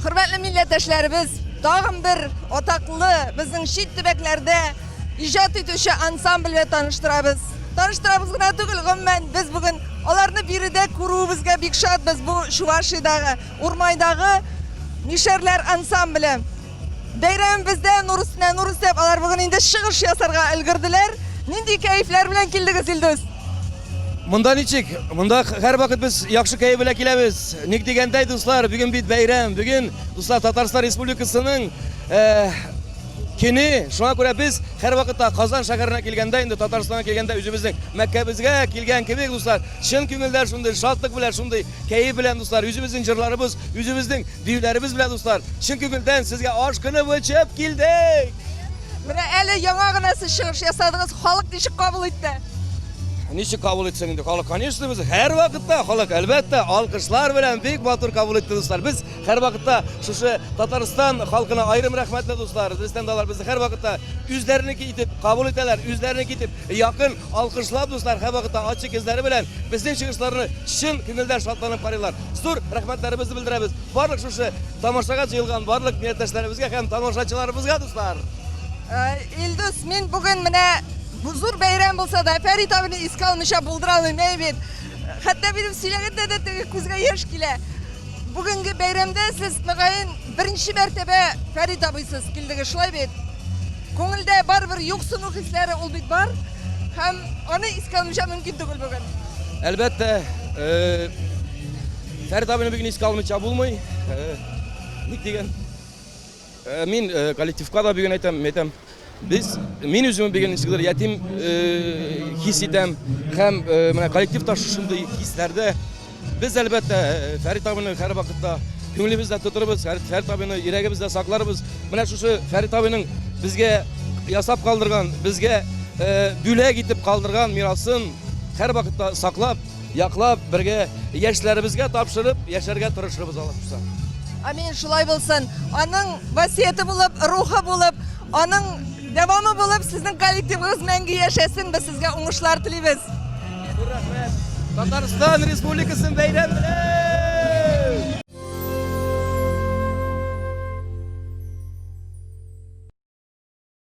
Hürmetli milletveşlerimiz, dağın bir otaklı bizim şit tübeklerde icad etüşü ansambl tanıştırabız. Tanıştırabız gına tügül gümmen biz bugün onlarını biride kurubuzga bik şadbız bu Şuvarşidağı, Urmaydağı Mişerler ansambli. Beyram bizde nur üstüne nur üstep, alar bugün indi şığış yasarga ilgirdiler. Nindi keyifler bilen kildigiz Ildiz. Munda niçik? Munda her vakit biz yakşı keyif ile kilemiz. Nik degendey dostlar, bugün bir bayram. Bugün dostlar Tataristan Respublikasının kini. Şuna göre biz her vakitte Kazan şehrine kelgende, indi Tataristan'a kelgende özümüzün Mekkebizge kelgen gibi dostlar. Şın köngülder şunday, şaltlık bilen şunday, keyif bilen dostlar. Yüzümüzün jırlarımız, yüzümüzün düğülerimiz bilen dostlar. Şın köngülden sizge aşkını vıçıp kildik. Mine eli yanağına siz şığış yasadığınız halk dişi kabul etti. Niçin kabul etsin indi? Halk kaniyişte biz her vakitte halk elbette alkışlar bilen büyük batur kabul etti dostlar. Biz her vakitte şu Tataristan halkına ayrım rahmetli dostlar. Bizden dalar bizi her vakitte üzlerini itip kabul eteler, üzlerini itip yakın alkışlap dostlar. Her vakitte açık izleri bilen bizden çıkışlarını şın künülden şartlanıp karıyorlar. Sur rahmetlerimizi bildiremiz. Barlık şu tamaşaga jıyılgan barlık niyetleşlerimizge hem tamaşaçılarımızga dostlar. Ildiz, men bugün mine huzur bayram bolsa da Ferit abini iske almışa bulduralım eybet. Hatta benim söyleyen de kuzga yaş kile. Bugünkü bayramda siz nagayın birinci mertebe Ferit abisiz kildiği şulay bet. Koңilde bar bir yoksunluk hisleri olbit var. Hem onu iske almışa mümkün değil bugün. Elbette Ferit abini bugün iske almışa bulmay. Nik degen? Men kollektivga da bugün aytam. Biz men özümü bugün iskidir yetim his etem. Hem mana kollektiv taşışınday hislerde biz elbette Ferit abini her vakitte könglimizde tuturuz. Ferit abini yüreğimizde saklarız. Mana şu Ferit abinin bizge yasap kaldırgan, bizge düle gitip kaldırgan mirasın her vakitte saklap, yaklap, birge yaşlarımızga tapşırıp yaşarga tırışırız Allah'ımıza. Amin şulay bolsun. Onun vasiyeti bulup, ruhu bulup, onun devamı bulup sizin kollektiviniz mengi yaşasın. Biz sizge uğuşlar tileybiz. Tataristan Respublikası'nın bayramı.